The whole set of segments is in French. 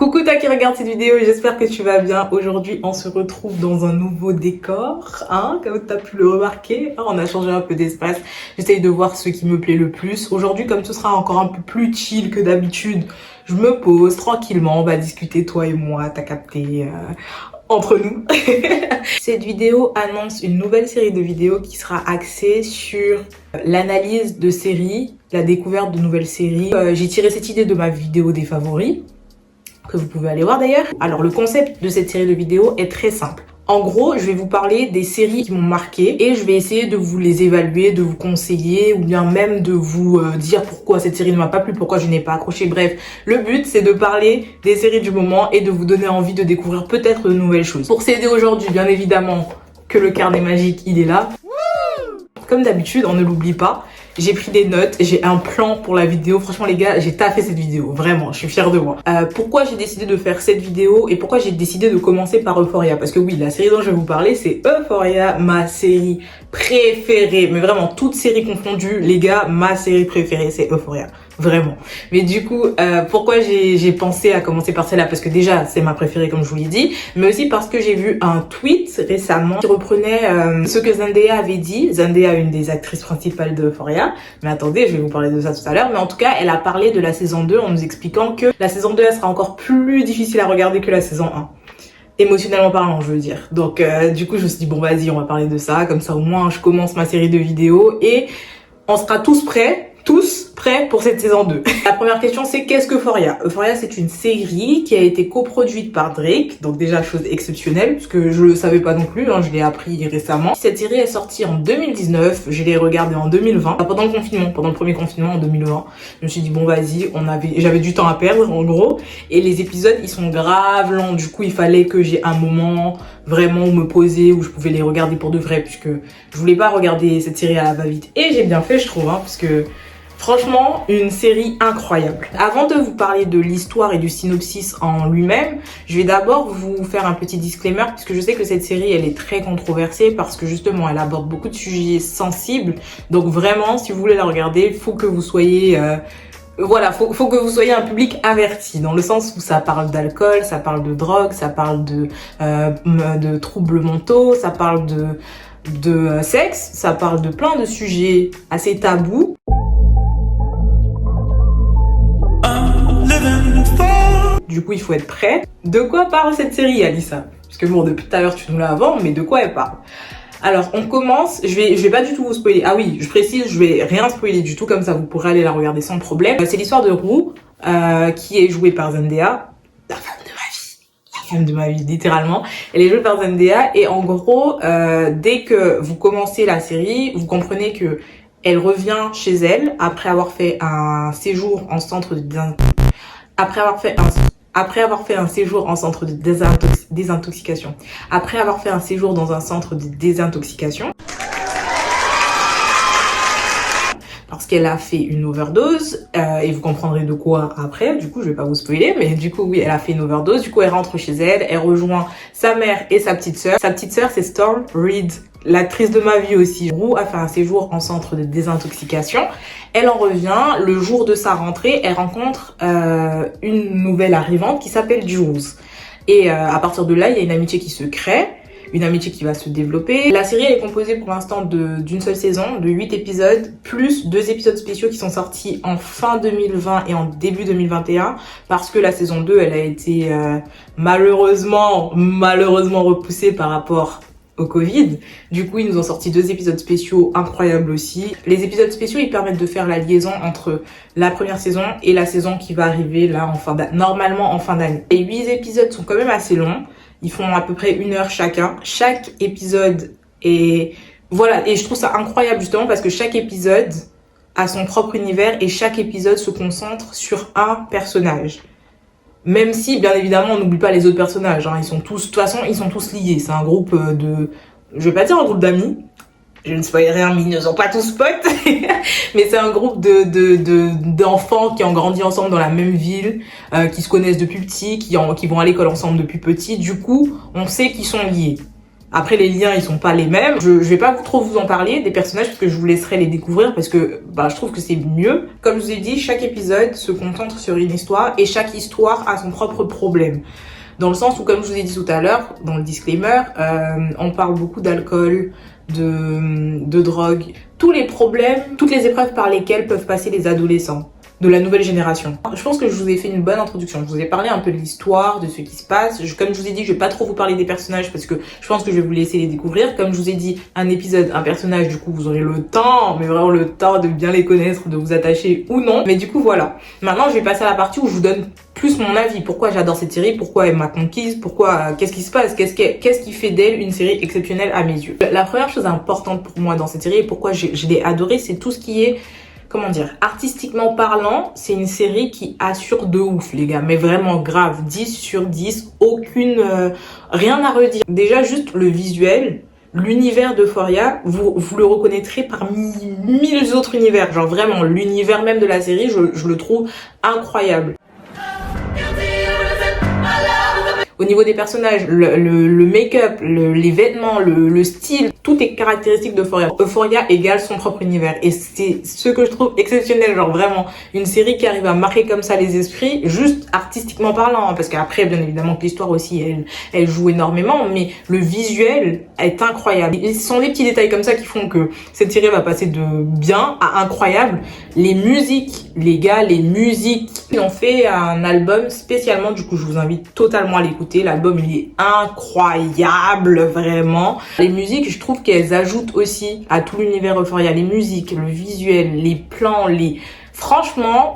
Coucou toi qui regarde cette vidéo, j'espère que tu vas bien. Aujourd'hui on se retrouve dans un nouveau décor, comme tu as pu le remarquer. On a changé un peu d'espace, j'essaye de voir ce qui me plaît le plus. Aujourd'hui, comme ce sera encore un peu plus chill que d'habitude, je me pose tranquillement, on va discuter toi et moi, t'as capté, entre nous. Cette vidéo annonce une nouvelle série de vidéos qui sera axée sur l'analyse de séries, la découverte de nouvelles séries. J'ai tiré cette idée de ma vidéo des favoris, que vous pouvez aller voir d'ailleurs. Alors le concept de cette série de vidéos est très simple. En gros, je vais vous parler des séries qui m'ont marqué et je vais essayer de vous les évaluer, de vous conseiller ou bien même de vous dire pourquoi cette série ne m'a pas plu, pourquoi je n'ai pas accroché. Bref, le but c'est de parler des séries du moment et de vous donner envie de découvrir peut-être de nouvelles choses. Pour s'aider aujourd'hui, bien évidemment que le carnet magique il est là. Comme d'habitude, on ne l'oublie pas. J'ai pris des notes, j'ai un plan pour la vidéo. Franchement les gars, j'ai taffé cette vidéo, vraiment, je suis fière de moi. Pourquoi j'ai décidé de faire cette vidéo et pourquoi j'ai décidé de commencer par Euphoria? Parce que oui, la série dont je vais vous parler, c'est Euphoria, ma série préférée. Mais vraiment, toutes séries confondues, les gars, ma série préférée, c'est Euphoria. Vraiment. Mais du coup, pourquoi j'ai pensé à commencer par celle-là? Parce que déjà, c'est ma préférée comme je vous l'ai dit, mais aussi parce que j'ai vu un tweet récemment qui reprenait ce que Zendaya avait dit. Zendaya, une des actrices principales de Euphoria. Mais attendez, je vais vous parler de ça tout à l'heure. Mais en tout cas, elle a parlé de la saison 2 en nous expliquant que la saison 2, elle sera encore plus difficile à regarder que la saison 1. Émotionnellement parlant, je veux dire. Donc, du coup, je me suis dit, bon, vas-y, on va parler de ça. Comme ça, au moins, je commence ma série de vidéos et on sera tous prêts pour cette saison 2. La première question, c'est qu'est-ce que Euphoria? Euphoria, c'est une série qui a été coproduite par Drake, donc déjà chose exceptionnelle, parce que je le savais pas non plus, je l'ai appris récemment. Cette série est sortie en 2019, je l'ai regardée en 2020, pendant le confinement, pendant le premier confinement en 2020. Je me suis dit bon vas-y, j'avais du temps à perdre en gros, et les épisodes ils sont grave longs, du coup il fallait que j'ai un moment vraiment où me poser, où je pouvais les regarder pour de vrai, puisque je voulais pas regarder cette série à la va-vite. Et j'ai bien fait je trouve, parce que franchement, une série incroyable. Avant de vous parler de l'histoire et du synopsis en lui-même, je vais d'abord vous faire un petit disclaimer puisque je sais que cette série, elle est très controversée parce que justement, elle aborde beaucoup de sujets sensibles. Donc vraiment, si vous voulez la regarder, faut que vous soyez... faut que vous soyez un public averti, dans le sens où ça parle d'alcool, ça parle de drogue, ça parle de troubles mentaux, ça parle de sexe, ça parle de plein de sujets assez tabous. Du coup, il faut être prêt. De quoi parle cette série, Alissa? Parce que bon, depuis tout à l'heure, tu nous l'as avant, mais de quoi elle parle? Alors, on commence. Je vais pas du tout vous spoiler. Ah oui, je précise, je vais rien spoiler du tout, comme ça vous pourrez aller la regarder sans problème. C'est l'histoire de Rue, qui est jouée par Zendaya, la femme de ma vie. La femme de ma vie, littéralement. Elle est jouée par Zendaya, et en gros, dès que vous commencez la série, vous comprenez que elle revient chez elle après avoir fait un séjour en centre de après avoir fait un séjour en centre de désintoxication. Après avoir fait un séjour dans un centre de désintoxication. Parce qu'elle a fait une overdose, et vous comprendrez de quoi après, du coup je vais pas vous spoiler, mais du coup oui, elle a fait une overdose, du coup elle rentre chez elle, elle rejoint sa mère et sa petite sœur. Sa petite sœur c'est Storm Reed, l'actrice de ma vie aussi. Rue a fait un séjour en centre de désintoxication, elle en revient, le jour de sa rentrée, elle rencontre une nouvelle arrivante qui s'appelle Jules. Et à partir de là, il y a une amitié qui se crée, une amitié qui va se développer. La série elle est composée pour l'instant d'une seule saison, de 8 épisodes, plus 2 épisodes spéciaux qui sont sortis en fin 2020 et en début 2021, parce que la saison 2, elle a été malheureusement repoussée par rapport au Covid. Du coup, ils nous ont sorti 2 épisodes spéciaux incroyables aussi. Les épisodes spéciaux, ils permettent de faire la liaison entre la première saison et la saison qui va arriver là normalement en fin d'année. Les 8 épisodes sont quand même assez longs. Ils font à peu près 1 heure chacun. Chaque épisode est... Voilà, et je trouve ça incroyable justement parce que chaque épisode a son propre univers et chaque épisode se concentre sur un personnage. Même si, bien évidemment, on n'oublie pas les autres personnages. Ils sont tous, de toute façon, ils sont tous liés. C'est un groupe de... Je vais pas dire un groupe d'amis. Je ne spoil rien, mais ils ne sont pas tous potes. Mais c'est un groupe d'enfants qui ont grandi ensemble dans la même ville, qui se connaissent depuis petits, qui vont à l'école ensemble depuis petits. Du coup, on sait qu'ils sont liés. Après, les liens, ils sont pas les mêmes. Je vais pas trop vous en parler des personnages parce que je vous laisserai les découvrir parce que je trouve que c'est mieux. Comme je vous ai dit, chaque épisode se concentre sur une histoire et chaque histoire a son propre problème. Dans le sens où, comme je vous ai dit tout à l'heure, dans le disclaimer, on parle beaucoup d'alcool, de drogue, tous les problèmes, toutes les épreuves par lesquelles peuvent passer les adolescents de la nouvelle génération. Je pense que je vous ai fait une bonne introduction. Je vous ai parlé un peu de l'histoire, de ce qui se passe. Comme je vous ai dit, je vais pas trop vous parler des personnages parce que je pense que je vais vous laisser les découvrir. Comme je vous ai dit, un épisode, un personnage, du coup, vous aurez le temps, mais vraiment le temps de bien les connaître, de vous attacher ou non. Mais du coup, voilà. Maintenant, je vais passer à la partie où je vous donne plus mon avis. Pourquoi j'adore cette série, pourquoi elle m'a conquise, qu'est-ce qui se passe, qu'est-ce qui fait d'elle une série exceptionnelle à mes yeux. La première chose importante pour moi dans cette série et pourquoi je l'ai adorée, c'est tout ce qui est, comment dire, artistiquement parlant, c'est une série qui assure de ouf, les gars, mais vraiment grave, 10 sur 10, rien à redire. Déjà, juste le visuel, l'univers d'Euphoria, vous le reconnaîtrez parmi 1000 autres univers. Genre vraiment, l'univers même de la série, je le trouve incroyable. Au niveau des personnages, le make-up, les vêtements, le style, tout est caractéristique d'Euphoria. Euphoria égale son propre univers. Et c'est ce que je trouve exceptionnel, genre vraiment, une série qui arrive à marquer comme ça les esprits, juste artistiquement parlant, hein, parce qu'après, bien évidemment, que l'histoire aussi, elle joue énormément, mais le visuel est incroyable. Et ce sont des petits détails comme ça qui font que cette série va passer de bien à incroyable. Les musiques, les gars, les musiques, ils ont fait un album spécialement, du coup, je vous invite totalement à l'écouter. L'album, il est incroyable, vraiment. Les musiques, je trouve qu'elles ajoutent aussi à tout l'univers Euphoria. Les musiques, le visuel, les plans, Franchement,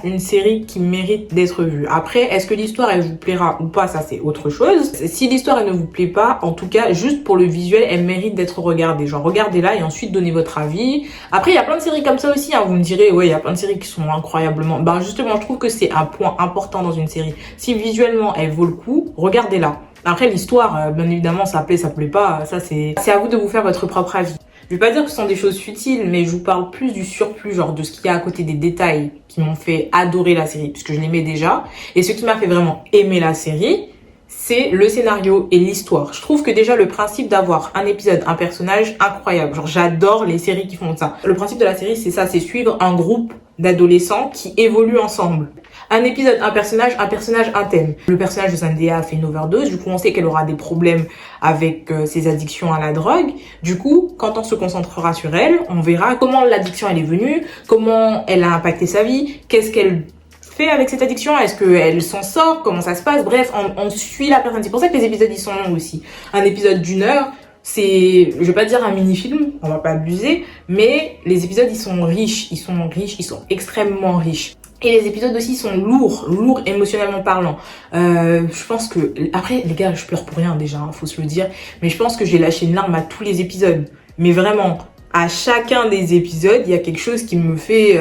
une série qui mérite d'être vue. Après, est-ce que l'histoire, elle vous plaira ou pas, ça c'est autre chose. Si l'histoire, elle ne vous plaît pas, en tout cas, juste pour le visuel, elle mérite d'être regardée. Genre, regardez-la et ensuite donnez votre avis. Après, il y a plein de séries comme ça aussi, hein. Vous me direz, ouais, il y a plein de séries qui sont incroyablement... justement, je trouve que c'est un point important dans une série. Si visuellement, elle vaut le coup, regardez-la. Après, l'histoire, bien évidemment, ça plaît pas, ça c'est à vous de vous faire votre propre avis. Je vais pas dire que ce sont des choses futiles, mais je vous parle plus du surplus, genre de ce qu'il y a à côté des détails qui m'ont fait adorer la série, puisque je l'aimais déjà. Et ce qui m'a fait vraiment aimer la série, c'est le scénario et l'histoire. Je trouve que déjà le principe d'avoir un épisode, un personnage incroyable. Genre j'adore les séries qui font ça. Le principe de la série, c'est ça, c'est suivre un groupe d'adolescents qui évoluent ensemble. Un épisode, un personnage, un thème. Le personnage de Zendaya a fait une overdose, du coup on sait qu'elle aura des problèmes avec ses addictions à la drogue. Du coup, quand on se concentrera sur elle, on verra comment l'addiction elle est venue, comment elle a impacté sa vie, qu'est-ce qu'elle fait avec cette addiction, est-ce qu'elle s'en sort, comment ça se passe, bref, on suit la personne. C'est pour ça que les épisodes ils sont longs aussi. Un épisode d'1 heure, c'est, je vais pas dire un mini-film, on va pas abuser, mais les épisodes ils sont riches, ils sont extrêmement riches. Et les épisodes aussi sont lourds émotionnellement parlant. Je pense que, après les gars, je pleure pour rien déjà, hein, faut se le dire, mais je pense que j'ai lâché une larme à tous les épisodes. Mais vraiment, à chacun des épisodes, il y a quelque chose qui me fait...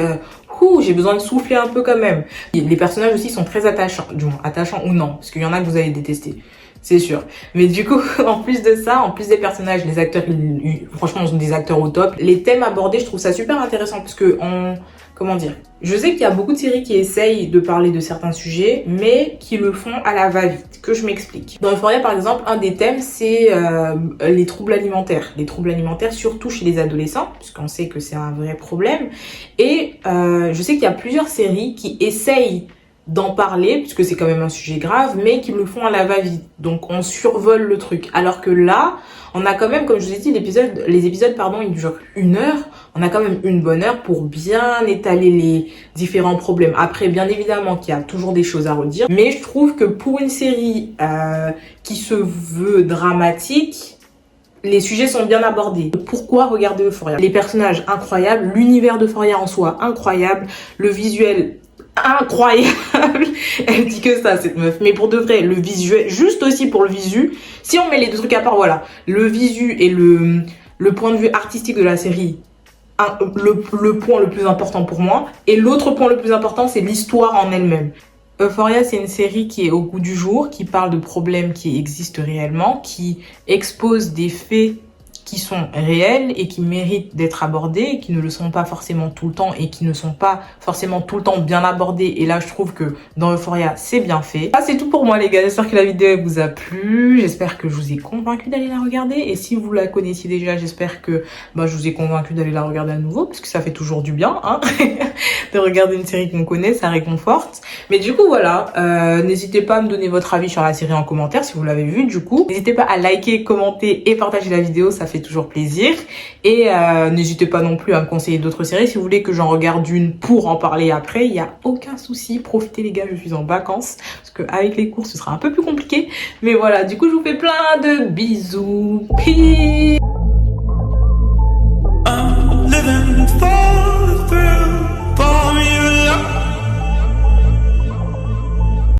j'ai besoin de souffler un peu quand même. Les personnages aussi sont très attachants, du moins attachants ou non, parce qu'il y en a que vous allez détester. C'est sûr. Mais du coup, en plus de ça, en plus des personnages, les acteurs, franchement, ils sont des acteurs au top. Les thèmes abordés, je trouve ça super intéressant parce que comment dire, je sais qu'il y a beaucoup de séries qui essayent de parler de certains sujets, mais qui le font à la va-vite. Que je m'explique. Dans Euphoria, par exemple, un des thèmes, c'est les troubles alimentaires. Les troubles alimentaires, surtout chez les adolescents, puisqu'on sait que c'est un vrai problème. Et je sais qu'il y a plusieurs séries qui essayent d'en parler, puisque c'est quand même un sujet grave, mais qui le font à la va-vite. Donc on survole le truc. Alors que là, on a quand même, comme je vous ai dit, les épisodes, ils durent 1 heure. On a quand même une bonne heure pour bien étaler les différents problèmes. Après, bien évidemment qu'il y a toujours des choses à redire, mais je trouve que pour une série qui se veut dramatique, les sujets sont bien abordés. Pourquoi regarder Euphoria? Les personnages incroyables, l'univers d'Euphoria en soi incroyable, le visuel incroyable. Elle dit que ça, cette meuf. Mais pour de vrai, le visuel, juste aussi pour le visu, si on met les deux trucs à part, voilà, le visu et le point de vue artistique de la série, le point le plus important pour moi. Et l'autre point le plus important, c'est l'histoire en elle-même. Euphoria, c'est une série qui est au goût du jour, qui parle de problèmes qui existent réellement, qui expose des faits qui sont réelles et qui méritent d'être abordées, et qui ne le sont pas forcément tout le temps et qui ne sont pas forcément tout le temps bien abordées. Et là, je trouve que dans Euphoria, c'est bien fait. Ah, c'est tout pour moi, les gars. J'espère que la vidéo vous a plu. J'espère que je vous ai convaincu d'aller la regarder. Et si vous la connaissiez déjà, j'espère que je vous ai convaincu d'aller la regarder à nouveau, parce que ça fait toujours du bien, hein, de regarder une série qu'on connaît, ça réconforte. Mais du coup, voilà, n'hésitez pas à me donner votre avis sur la série en commentaire si vous l'avez vue, du coup. N'hésitez pas à liker, commenter et partager la vidéo, ça fait toujours plaisir. Et n'hésitez pas non plus à me conseiller d'autres séries. Si vous voulez que j'en regarde une pour en parler après, il n'y a aucun souci. Profitez les gars, je suis en vacances, parce qu'avec les cours, ce sera un peu plus compliqué. Mais voilà, du coup, je vous fais plein de bisous. Peace.